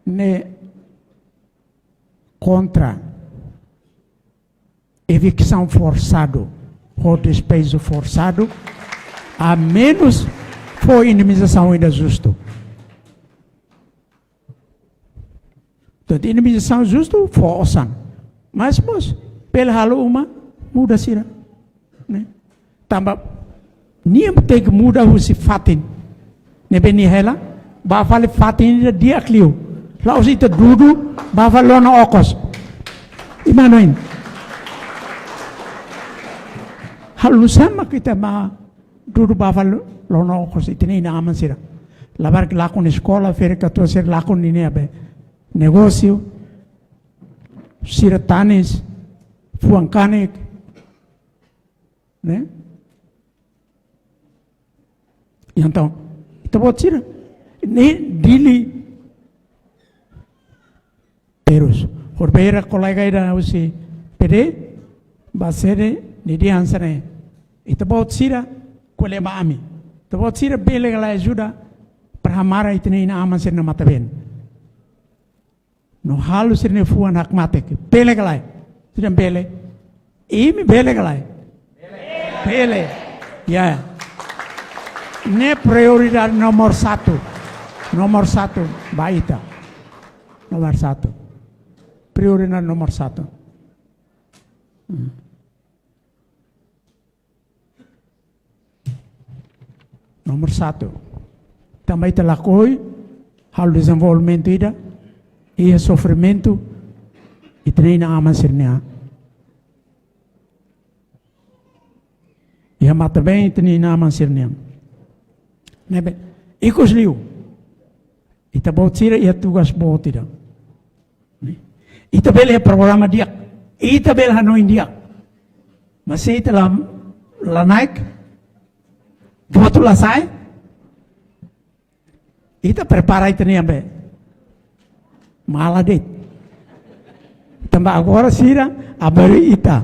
ne contra evicção forçado. Ou despejo forçado, a menos foi indemnização ainda justo. Então, indemnização justo foi osan. Mas, pelo halo uma, muda sira. Né? Tambah, nem tem que mudar o se fatin. Nebe ni hela, bafale fatin dia kliu. Lalu si itu dudu, bafale lona okos. Imanoin. Halu sama kita ma dulu bafal lono kos itini na aman sira. Labar lakon sekolah fer katua ser lakon ini abe negócio sira tanis fuangkanik, né? Então itu buat sira ne dili terus. Horbera kolega ida usi pede basere Nidi ansane, itu baut sira kole maami, itu baut sira bele galai ajuda, perhamara itu ni ina aman sirna mata ben. No halu sirne fuan hak mate, bele galai, sirna bele, ini bele galai, bele, ya, ne prioridad nomor satu, baita, nomor satu, prioridad nomor satu. Nomor satu, também te lacoi, hal desenvolvimento ida, e sofrimento, e treina a amasirnia. E a mata bem, treina a amasirnia. Nebe, ikos liu, e tá bom tira e a tugas bom tira. E também é programa dia, e também hanoi dia. Mas se ita la naik, voto la sai, ita prepara ita ni ambe, malah det. Tambah agora sira abari ita,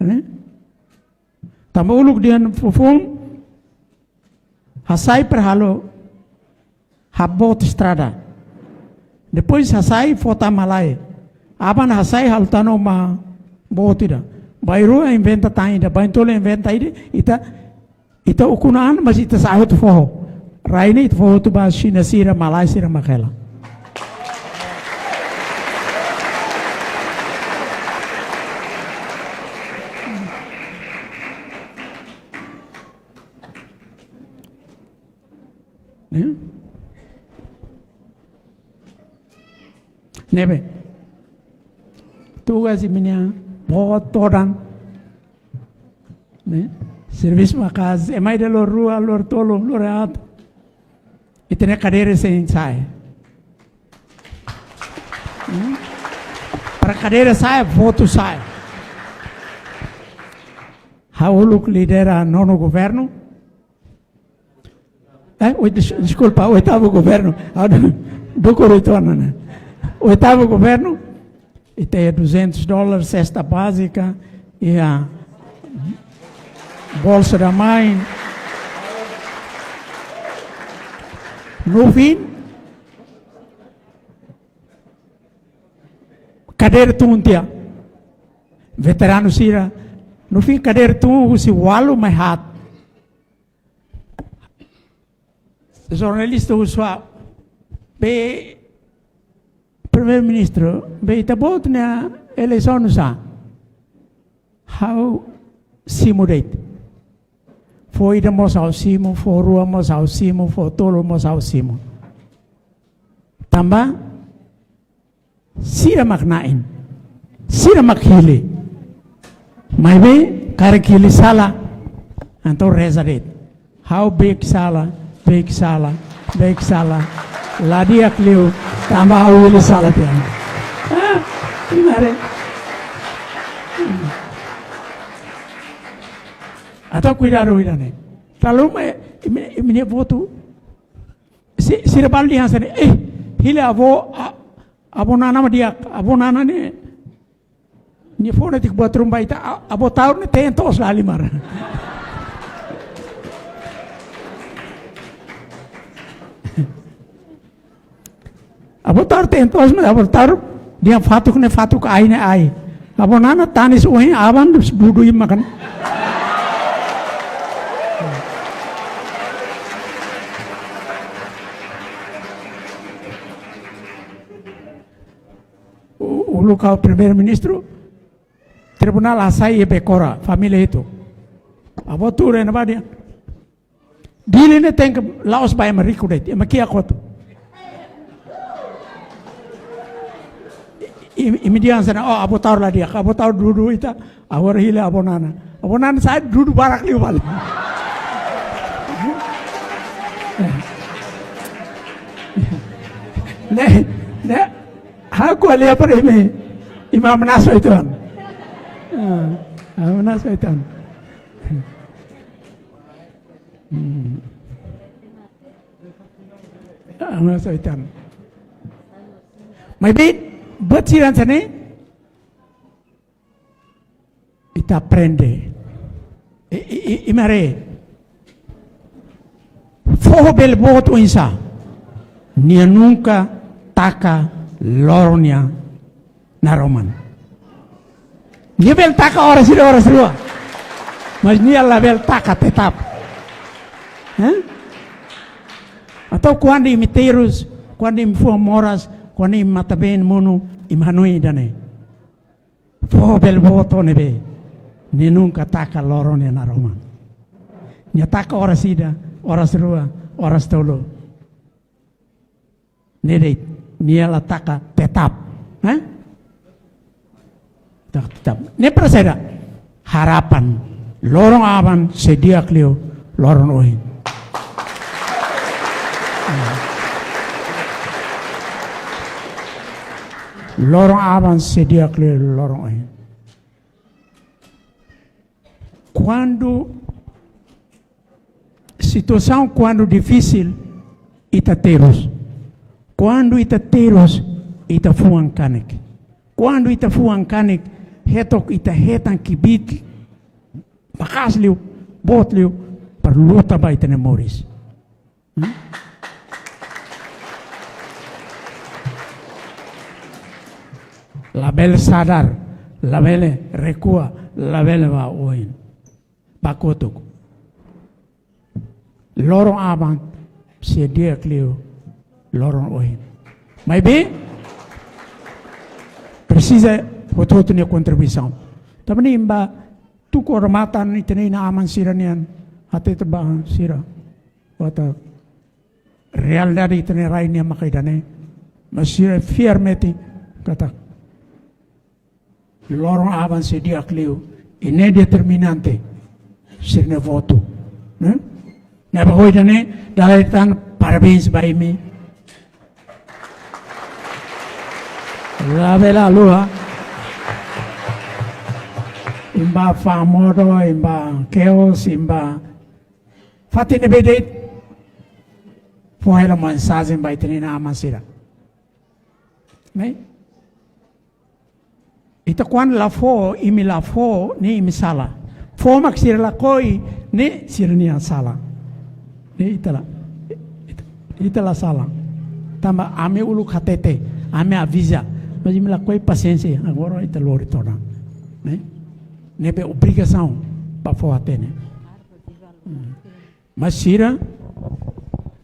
né? Tambah uluk dia fufung, hasai perhalo, habot estrada. Depois hasai fota malai. Aban hasai haltano ma botira. Bairu inventa tainda, baintole inventa ide, ita ukunaan mas ita sahut foho. Raine ita foho tu ba China sira Malai sira makela. Nebe, tugas iminya बहुत todan, né? Serviço uma casa, é mais de rua, lor tolo, loreado, e tem cadeira sem ensaio. Para cadeira sai, voto sai. Hauluk lidera nono governo. Desculpa, oitavo governo. Do corretor, né? Oitavo governo. E tem $200, cesta básica, e a bolsa da mãe. No fim, cadeira tuntia. Veterano sira. No fim, cadeira tu si walu mai hat. Jornalista usua be primeiro-ministro, bem, tá bom, né? Eleição não sa. How simulate? Foi da moça ao cimo, foi rua moça ao cimo, foi tolo moça ao cimo. Tambah, sira maknain, sira makhili. Mas bem, cara que ele sala, então reza det. How big sala, big sala, big sala. Ladi akliu tambah awil salat ya. Gimana? Atau cuidado nih. Kalau ini voto, si rebal di hasil, hile abo nana dia, abo nana ni phone tik buat rumah itu, abo tahun ni tentos lali marah. Abo tar tentos mas abo tar dia fatuk ai ne ai. Abo nana tanis uhin aban budui makan. O local primeiro-ministro tribunal asai e becora família itu. Abo ture na badia. Dili ne tem laos bai marikudet, makia kotu. Imidian sana, oh abo taur lah dia, abo taur dulu itu, awar hile abo nana saya dulu barak liu balik. Ne, aku lihat apa ini, Imam Naso itu kan, Imam Naso itu kan. Imam Naso itu kan. Maybe Beciran sana, kita aprende. Imare, forro bel voto insa, nia nunca taka loronia na Roman. Nia bel taka ora sirua, mas nia la bel taka tetap. Atau quando imiteiros, quando moras, quando mata bem mono imhanui dane fo bel voto nebe ni nunca taka loro ne na Roma Nyataka oras ida, oras rua, oras tolo. Nedeit, niala taka tetap. Tetap. Ne praseda harapan lorong aban sedia klio lorong ohin. Lorong aban sedia klio lorong ohin. Situação quando difícil ita terus. Quando ita terus ita fuang kanek. Quando ita fuang kanek hetok ita hetan kibit bakas liu bot liu perluta ba ita memoris. Label sadar, label recua, label va oin. Bakotok. Lorong aban sedia klio lorong oin. Maybe precisa foto nia contribuição. Também imba tu kormatan itene na aman siranian ate teba sira. Wata realidade itene rainia makaidane. Masira firmeti kata lorong aban sedia klio ini determinante sirne voto. Na bahoidane dalaitan parabéns by me. La vela lua imba famodo imba chaos imba fatine bedet foi la mensagem by tenina amasira. Né? Ita kwan la fo imi la fo ni imi sala. Fo mak sira la koi ni sira ni sala. Ni itala sala. Tamba ame ulu khatete, ame avisa. Mas imi la koi paciência, agora ita lori toda. Né? Nebe obrigação para fo atene. Mas sira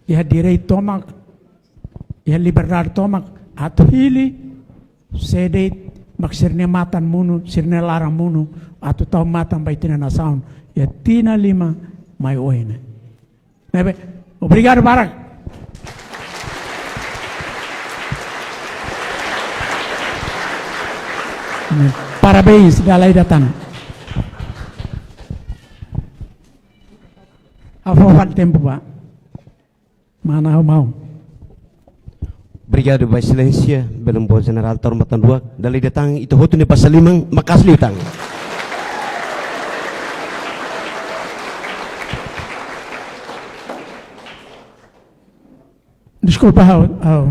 ia direito tomak, ia liberdade tomak, atuhili sedeit mak sirne matan munu, sirne larang munu, atu tau matan baitina na sound, ya tina lima mai oine. Nebe, obrigado Barak. Parabéns, galai datang. Apa tempo Pak? Mana mau? Obrigado, Vai Excelência, Belum General Tahormatan 2, dali datang itu hotu ni pasal 5, makasih utang. Desculpa, how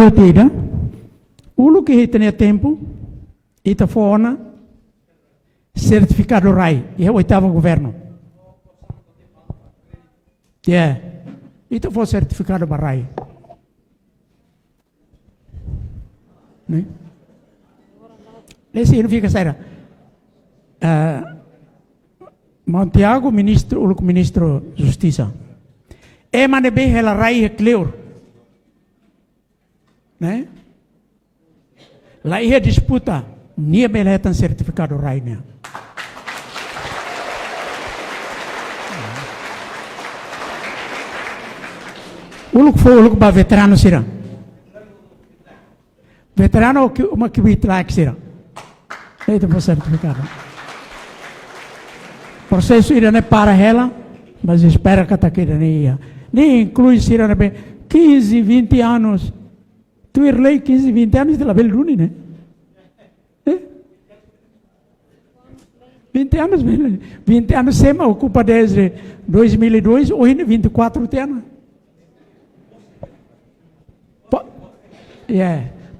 tidak? Ulu que tenha tempo, ita fona, certificado RAI, e é o oitavo governo. Ita for certificado para RAI. Né? Isso significa, Saira, Montiago, ministro Justiça, é manebe ela RAI é clear, né? Lá ia disputa, nie beletan certificado RAI, né? Uluk ba veterano sira. Veterano que uma que bitlak sira. Itu for certificado. Processo ira ne para ela, mas espera que tá querendo ia. Nem inclui sira ne 15, 20 anos. Tu irlei 15, 20 anos de la Belruni, né? 20 anos sema ocupa desde 2002 ou ainda 24 anos.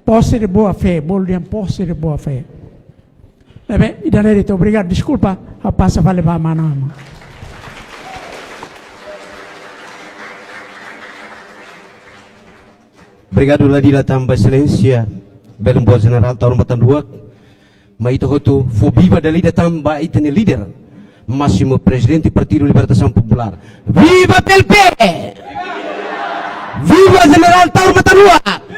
Posse de boa fé, boldiam posse de boa fé. Bem, Idanerito, obrigado. Desculpa, a passa vai levar a mano. Obrigado, Ladila Tamba Excelência, Belum General Tahormatan 2, mas itu hotu fobiva dali datang ba itene líder, máximo presidente Partido Libertação Popular. Viva PLP! Viva General Tahormatan 2!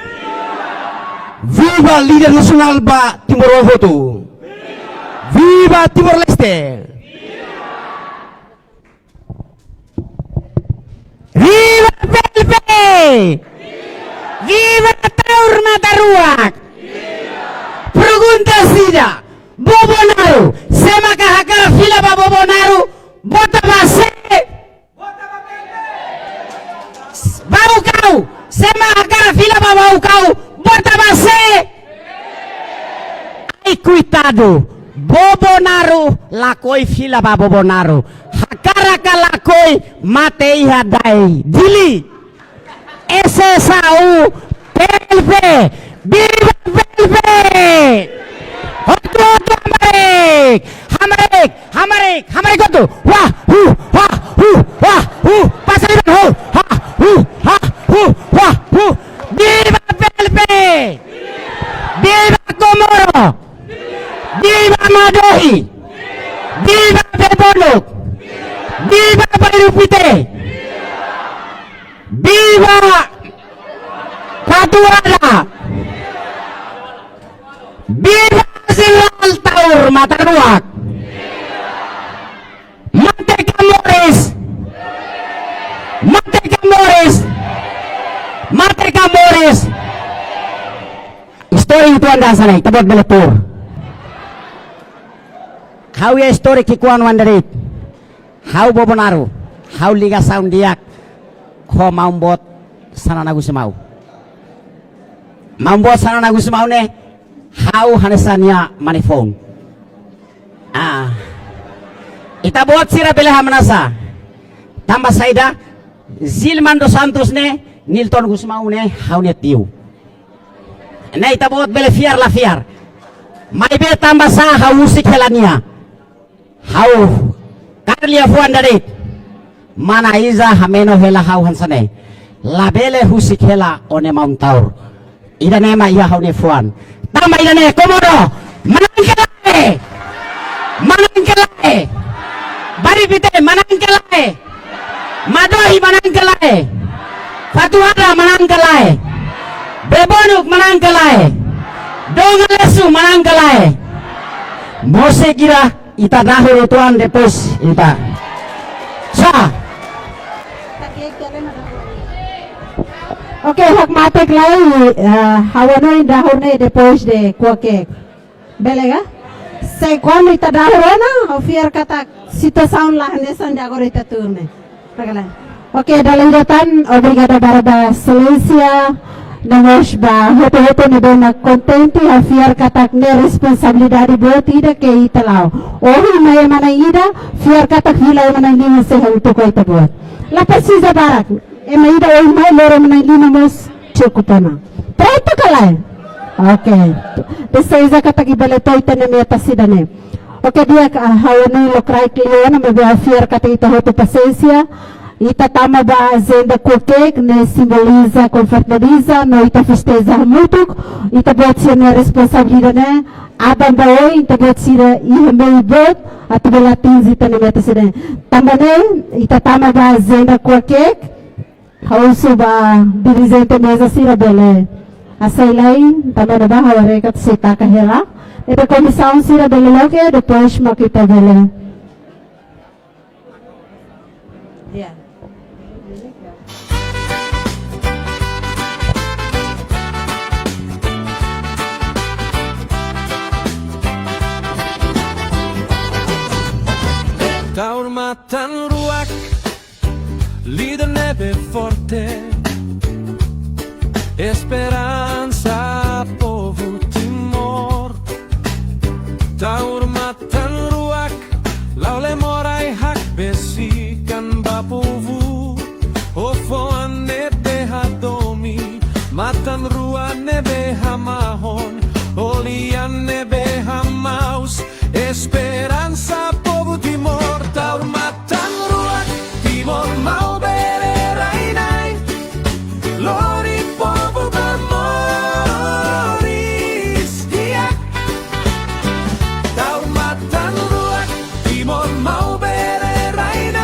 Viva líder nasional ba Timor Hotu! Viva Timor Leste! Viva Taur Mataruak! Pergunta sida, Bobonaru, sema kahakara fila ba Bobonaru, bota base. Bau kau, sema kahakara fila ba bau kau, bota base. Ai cuitado, Bobonaru, lakoi fila ba Bobonaru, hakara ka lakoi matei hadai, dili. SSAU, PLP, viva PLP! Hotu Hamarik hotu, wah pasaliban wah viva PLP! Viva Komoro! Viva Madohi! Viva Bebonuk! Viva Bairupite! Viva Katuada! Viva General Taur Mataruak! Merdeka Morris! Merdeka Morris! Merdeka Morris! Story itu anda sana, tabot belatur. How ya story kikuan wandarit? How Bobonaru? How Liga Sound Diak? Ko maumbot sana nagu semau. Maumbot sana nagu semau ne. How hanesanya manifong. Ita buat sira bela manasa. Tambah saida Zilman dos Santos ne Nilton Gusmau ne how ne tiu. Na ita buat bela fiar la fiar. Mai be tambah sa how musik helania. How karlia fuan darit. Mana iza hameno hela how hansane. La bele husik hela one Mount Taur. Ida nema iya how ne fuan. Tama ida ne Komodo. Manangkalae. Manangkalae. Bari pite manangkalae. Madohi manangkalae. Fatuhara manangkalae. Bebonuk manangkalae. Dongalesu manangkalae. Mose kira ita dahulu tuan depos ita. Sa. Okay, hak matek lai hawanoi dahone depois de kuake. Belega? Sei quando ita dahona, ofiar kata situação lá nessa agora ita turne. Pagala. Okay, dalangatan obrigada barada Silência. Nós ba hoto ne dona contente ofiar kata ne responsabilidade buat ida ke ita lao. Ori mai mana ida, fiar kata hila mana lima se untuk ko ita buat. La precisa barak. Ema ida oi mai loro mana lima mos cukupana. Traita kalai. Okay. Desaiza kata gibale toita ne meta sidane. Okay, dia hawani lokrai kliona me be ofiar kata ita hoto paciência. Ita tama ba agenda kokek ne simboliza, confraterniza, no ita festeza mutuk, ita buat sira responsabilidade ne, abang baoi, ita buat sira ihemei bot, atu belatin zita ne meta sira. Tama ne, ita tama ba agenda kokek, hausu ba dirigente mesa sira bele. Asailai, tama ne ba hawarekat sita kahela, ita comissão sira bele loke, depois makita bele. Yeah. Taur matan ruak, líder neve forte, esperança povo timor. Taur matan ruak, laule morai hak besikan bapovu, ofoan nebe hadomi, matan ruak nebe hamahon, olian nebe hamaus, esperança povo timor. Taur matan ruak, timor mau bererainai, lori povo bamoris diak. Taur matan ruak, timor mau bererainai,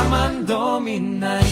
aman dominai.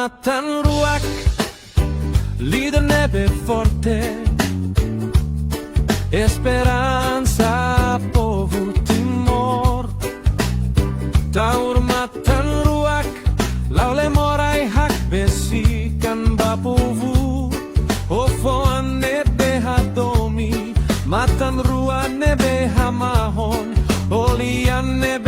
matan ruak, líder nebe forte, esperança povo Timor. Taur matan ruak, laule morai hak besikan bapovu, ofoan nebe hadomi, matan ruak nebe hamahon, olian nebe